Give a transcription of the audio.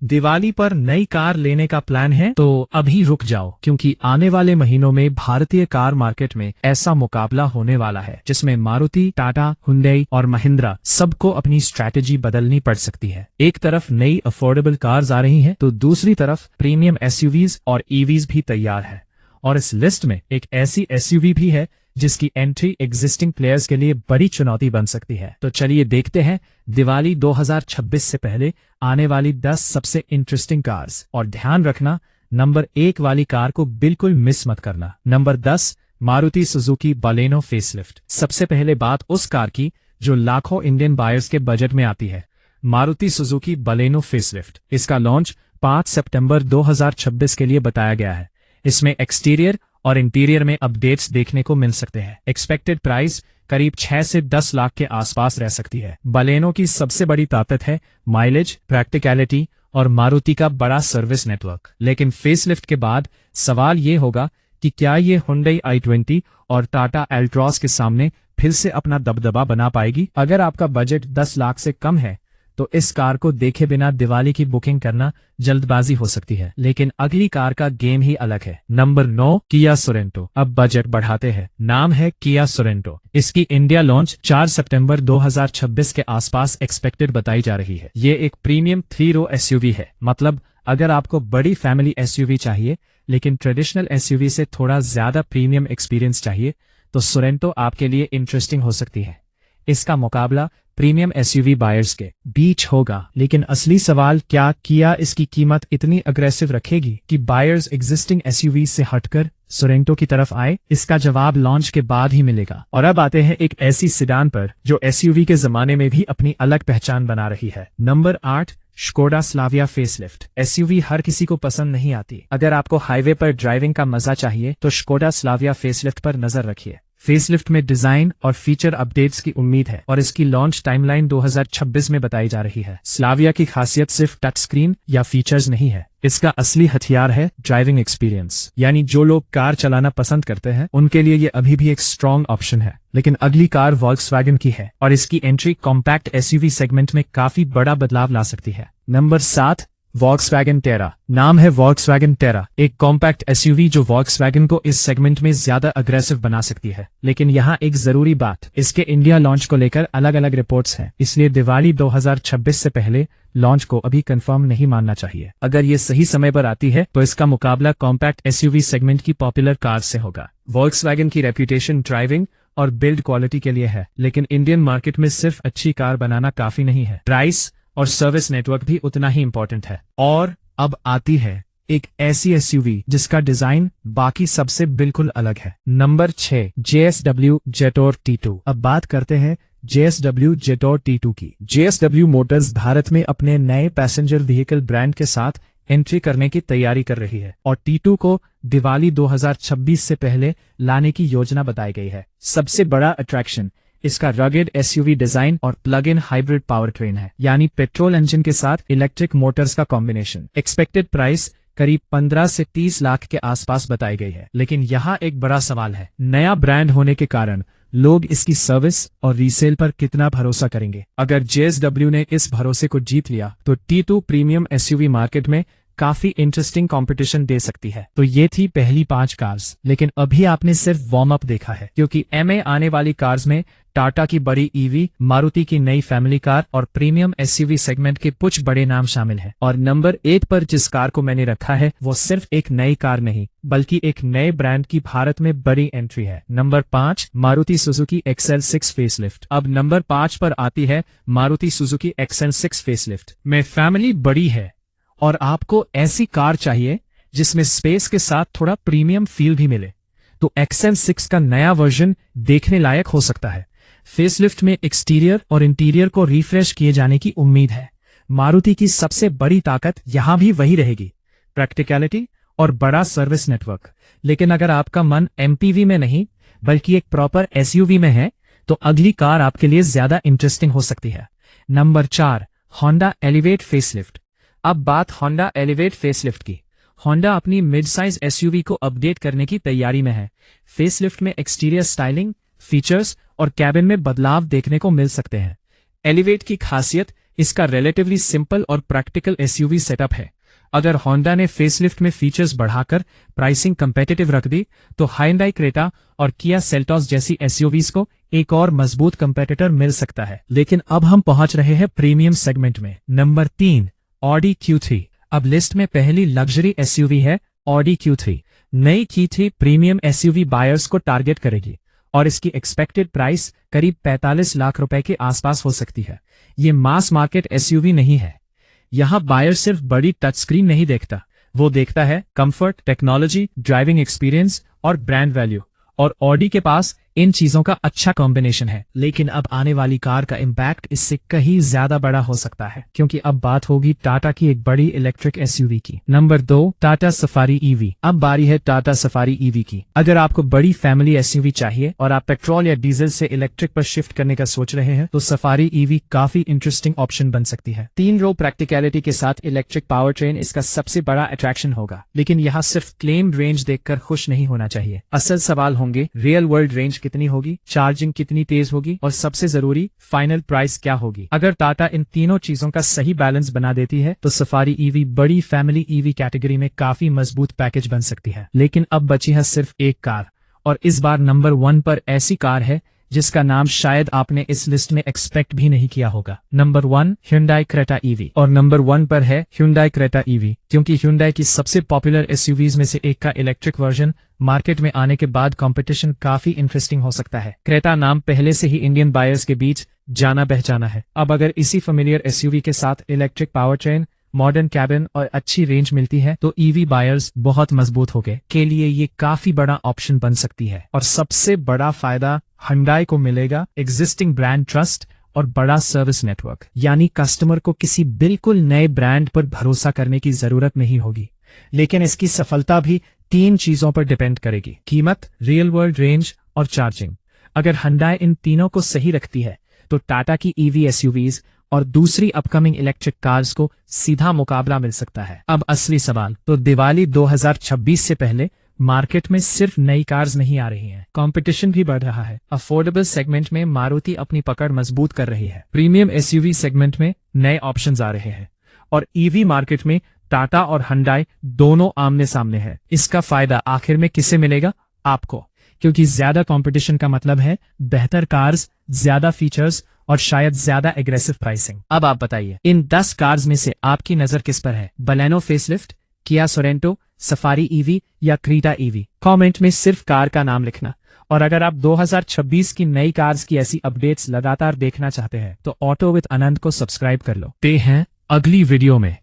दिवाली पर नई कार लेने का प्लान है तो अभी रुक जाओ, क्योंकि आने वाले महीनों में भारतीय कार मार्केट में ऐसा मुकाबला होने वाला है जिसमें मारुति, टाटा, हुंडई और महिंद्रा सबको अपनी स्ट्रैटेजी बदलनी पड़ सकती है। एक तरफ नई अफोर्डेबल कार्स आ रही हैं, तो दूसरी तरफ प्रीमियम एसयूवीज और ईवीज भी तैयार है। और इस लिस्ट में एक ऐसी एसयूवी भी है जिसकी एंट्री एग्जिस्टिंग प्लेयर्स के लिए बड़ी चुनौती बन सकती है। तो चलिए देखते हैं दिवाली 2026 से पहले आने वाली 10 सबसे इंटरेस्टिंग कार्स। और ध्यान रखना, नंबर 1 वाली कार को बिल्कुल मिस मत करना। Number 10, Maruti Suzuki Baleno facelift. सबसे पहले बात उस कार की जो लाखों इंडियन बायर्स के बजट में आती है, मारुति सुजुकी बालेनो फेसलिफ्ट। इसका लॉन्च 5 सितंबर 2026 के लिए बताया गया है। इसमें एक्सटीरियर और इंटीरियर में अपडेट्स देखने को मिल सकते हैं। एक्सपेक्टेड प्राइस करीब 6 से 10 लाख के आसपास रह सकती है। बालेनो की सबसे बड़ी ताकत है माइलेज, प्रैक्टिकलिटी और मारुति का बड़ा सर्विस नेटवर्क। लेकिन फेसलिफ्ट के बाद सवाल ये होगा कि क्या ये हुंडई i20 और टाटा एल्ट्रॉस के सामने फिर से अपना दबदबा बना पाएगी? अगर आपका बजट 10 लाख से कम है तो इस कार को देखे बिना दिवाली की बुकिंग करना जल्दबाजी हो सकती है। लेकिन अगली कार का गेम ही अलग है। नंबर 9, किया सोरेंटो। अब बजट बढ़ाते हैं। नाम है किया सोरेंटो। इसकी इंडिया लॉन्च 4 सितंबर 2026 के आसपास एक्सपेक्टेड बताई जा रही है। ये एक प्रीमियम 3 रो एसयूवी है। मतलब अगर आपको बड़ी फैमिली एसयूवी चाहिए लेकिन ट्रेडिशनल एसयूवी से थोड़ा ज्यादा प्रीमियम एक्सपीरियंस चाहिए, तो सोरेंटो आपके लिए इंटरेस्टिंग हो सकती है। इसका मुकाबला प्रीमियम एसयूवी बायर्स के बीच होगा। लेकिन असली सवाल, क्या किया इसकी कीमत इतनी अग्रेसिव रखेगी कि बायर्स एग्जिस्टिंग एसयूवी से हटकर सोरेंटो की तरफ आए? इसका जवाब लॉन्च के बाद ही मिलेगा। और अब आते हैं एक ऐसी सिडान पर जो एसयूवी के जमाने में भी अपनी अलग पहचान बना रही है। Number 8, Skoda Slavia facelift. SUV हर किसी को पसंद नहीं आती। अगर आपको हाईवे पर ड्राइविंग का मजा चाहिए तो स्कोडा स्लाविया फेसलिफ्ट पर नजर रखिए। फेसलिफ्ट में डिजाइन और फीचर अपडेट्स की उम्मीद है और इसकी लॉन्च टाइमलाइन 2026 में बताई जा रही है। स्लाविया की खासियत सिर्फ टच स्क्रीन या फीचर्स नहीं है, इसका असली हथियार है ड्राइविंग एक्सपीरियंस। यानी जो लोग कार चलाना पसंद करते हैं उनके लिए ये अभी भी एक स्ट्रॉन्ग ऑप्शन है। लेकिन अगली कार वॉल्क्सवैगन की है और इसकी एंट्री कॉम्पैक्ट एसयूवी सेगमेंट में काफी बड़ा बदलाव ला सकती है। नंबर 7, वॉल्क्सवैगन टेरा। नाम है वॉल्क्सवैगन टेरा, एक कॉम्पैक्ट एसयूवी जो वॉल्क्सवैगन को इस सेगमेंट में ज्यादा अग्रेसिव बना सकती है। लेकिन यहाँ एक जरूरी बात, इसके इंडिया लॉन्च को लेकर अलग अलग रिपोर्ट्स हैं, इसलिए दिवाली 2026 से पहले लॉन्च को अभी कंफर्म नहीं मानना चाहिए। अगर ये सही समय पर आती है तो इसका मुकाबला कॉम्पैक्ट एसयूवी सेगमेंट की पॉपुलर कार से होगा। वॉल्क्सवैगन की रेप्यूटेशन ड्राइविंग और बिल्ड क्वालिटी के लिए है, लेकिन इंडियन मार्केट में सिर्फ अच्छी कार बनाना काफी नहीं है, प्राइस और सर्विस नेटवर्क भी उतना ही इंपॉर्टेंट है। और अब आती है एक ऐसी एसयूवी जिसका डिजाइन बाकी सबसे बिल्कुल अलग है। Number 6, JSW जेटोर T2। अब बात करते हैं JSW जेटोर T2 की। JSW मोटर्स भारत में अपने नए पैसेंजर व्हीकल ब्रांड के साथ एंट्री करने की तैयारी कर रही है और T2 को दिवाली 2026 से पहले लाने की योजना बताई गई है। सबसे बड़ा अट्रैक्शन इसका रगेड एसयूवी डिजाइन और plug in hybrid power train है, यानी पेट्रोल इंजन के साथ इलेक्ट्रिक मोटर्स का कॉम्बिनेशन। एक्सपेक्टेड प्राइस करीब 15 से 30 लाख के आसपास बताई गई है। लेकिन यहाँ एक बड़ा सवाल है, नया ब्रांड होने के कारण लोग इसकी सर्विस और रीसेल पर कितना भरोसा करेंगे? अगर JSW ने इस भरोसे को जीत लिया तो T2 प्रीमियम एसयूवी मार्केट में काफी इंटरेस्टिंग कंपटीशन दे सकती है। तो ये थी पहली 5 कार्स, लेकिन अभी आपने सिर्फ वार्म अप देखा है, क्योंकि MA आने वाली कार्स में टाटा की बड़ी ईवी, मारुति की नई फैमिली कार और प्रीमियम एसयूवी सेगमेंट के कुछ बड़े नाम शामिल हैं। और नंबर 1 पर जिस कार को मैंने रखा है वो सिर्फ एक नई कार नहीं बल्कि एक नए ब्रांड की भारत में बड़ी एंट्री है। Number 5, Maruti Suzuki XL6 facelift. अब नंबर 5 पर आती है मारुति सुजुकी XL6 फेसलिफ्ट। में फैमिली बड़ी है और आपको ऐसी कार चाहिए जिसमें स्पेस के साथ थोड़ा प्रीमियम फील भी मिले, तो XL6 का नया वर्जन देखने लायक हो सकता है। फेसलिफ्ट में एक्सटीरियर और इंटीरियर को रिफ्रेश किए जाने की उम्मीद है। मारुति की सबसे बड़ी ताकत यहां भी वही रहेगी, प्रैक्टिकलिटी और बड़ा सर्विस नेटवर्क। लेकिन अगर आपका मन MPV में नहीं बल्कि एक प्रॉपर एसयूवी में है तो अगली कार आपके लिए ज्यादा इंटरेस्टिंग हो सकती है। Number 4, Honda elevate facelift. अब बात होंडा एलिवेट फेसलिफ्ट की। होंडा अपनी मिड साइज एसयूवी को अपडेट करने की तैयारी में है। फेसलिफ्ट में एक्सटीरियर स्टाइलिंग, फीचर्स और कैबिन में बदलाव देखने को मिल सकते हैं। एलिवेट की खासियत इसका रिलेटिवली सिंपल और प्रैक्टिकल एसयूवी सेटअप है। अगर होंडा ने फेसलिफ्ट में फीचर्स बढ़ाकर प्राइसिंग कंपेटिटिव रख दी, तो हाइंडाई क्रेटा और किया सेल्टॉस जैसी एसयूवीज को एक और मजबूत कंपेटिटर मिल सकता है। लेकिन अब हम पहुंच रहे हैं प्रीमियम सेगमेंट में। Number 3, Audi Q3। अब लिस्ट में पहली लग्जरी एसयूवी है ऑडी Q3। नई Q3 प्रीमियम एसयूवी बायर्स को टारगेट करेगी और इसकी एक्सपेक्टेड प्राइस करीब 45 लाख रुपए के आसपास हो सकती है। ये मास मार्केट एसयूवी नहीं है। यहाँ बायर सिर्फ बड़ी टच स्क्रीन नहीं देखता, वो देखता है कंफर्ट, टेक्नोलॉजी, ड्राइविंग एक्सपीरियंस और ब्रांड वैल्यू। और ऑडी के पास इन चीजों का अच्छा कॉम्बिनेशन है। लेकिन अब आने वाली कार का इम्पैक्ट इससे कहीं ज्यादा बड़ा हो सकता है, क्योंकि अब बात होगी टाटा की एक बड़ी इलेक्ट्रिक एसयूवी की। Number 2, Tata safari EV. अब बारी है टाटा सफारी ईवी की। अगर आपको बड़ी फैमिली एसयूवी चाहिए और आप पेट्रोल या डीजल से इलेक्ट्रिक पर शिफ्ट करने का सोच रहे हैं, तो सफारी ईवी काफी इंटरेस्टिंग ऑप्शन बन सकती है। 3 रो प्रैक्टिकलिटी के साथ इलेक्ट्रिक पावर ट्रेन इसका सबसे बड़ा अट्रैक्शन होगा। लेकिन यहाँ सिर्फ क्लेम्ड रेंज देखकर खुश नहीं होना चाहिए। असल सवाल होंगे रियल वर्ल्ड रेंज कितनी होगी, चार्जिंग कितनी तेज होगी और सबसे जरूरी फाइनल प्राइस क्या होगी। अगर टाटा इन तीनों चीजों का सही बैलेंस बना देती है, तो सफारी ईवी बड़ी फैमिली ईवी कैटेगरी में काफी मजबूत पैकेज बन सकती है। लेकिन अब बची है सिर्फ एक कार, और इस बार नंबर 1 पर ऐसी कार है जिसका नाम शायद आपने इस लिस्ट में एक्सपेक्ट भी नहीं किया होगा। Number 1, Hyundai Creta EV। और नंबर 1 पर है Hyundai Creta EV, क्योंकि Hyundai की सबसे पॉपुलर एसयूवीज में से एक का इलेक्ट्रिक वर्जन मार्केट में आने के बाद कंपटीशन काफी इंटरेस्टिंग हो सकता है। क्रेटा नाम पहले से ही इंडियन बायर्स के बीच जाना पहचाना है। अब अगर इसी फेमिलियर एसयूवी के साथ electric power train, modern cabin और अच्छी रेंज मिलती है, तो ईवी बायर्स बहुत मजबूत हो गए के लिए ये काफी बड़ा ऑप्शन बन सकती है। और सबसे बड़ा फायदा Hyundai को मिलेगा एग्जिस्टिंग ब्रांड ट्रस्ट और बड़ा सर्विस नेटवर्क, यानी कस्टमर को किसी बिल्कुल नए ब्रांड पर भरोसा करने की जरूरत नहीं होगी। लेकिन इसकी सफलता भी 3 चीजों पर डिपेंड करेगी: कीमत, रियल वर्ल्ड रेंज और चार्जिंग। अगर Hyundai इन तीनों को सही रखती है, तो टाटा की ईवी एसयूवीज और दूसरी अपकमिंग इलेक्ट्रिक कार्स को सीधा मुकाबला मिल सकता है। अब असली सवाल, तो दिवाली 2026 से पहले मार्केट में सिर्फ नई कार्स नहीं आ रही हैं, कंपटीशन भी बढ़ रहा है। अफोर्डेबल सेगमेंट में मारुति अपनी पकड़ मजबूत कर रही है, प्रीमियम एसयूवी सेगमेंट में नए ऑप्शंस आ रहे हैं, और ईवी मार्केट में टाटा और Hyundai दोनों आमने सामने है। इसका फायदा आखिर में किसे मिलेगा? आपको, क्योंकि ज्यादा कंपटीशन का मतलब है बेहतर कार्स, ज्यादा फीचर्स और शायद ज्यादा एग्रेसिव प्राइसिंग। अब आप बताइए, इन 10 कार्स में से आपकी नजर किस पर है? बलेनो फेसलिफ्ट, किया सोरेंटो, सफारी ईवी या क्रीटा ईवी? कमेंट में सिर्फ कार का नाम लिखना। और अगर आप 2026 की नई कार्स की ऐसी अपडेट्स लगातार देखना चाहते हैं, तो ऑटो विद आनंद को सब्सक्राइब कर लो। ते हैं अगली वीडियो में।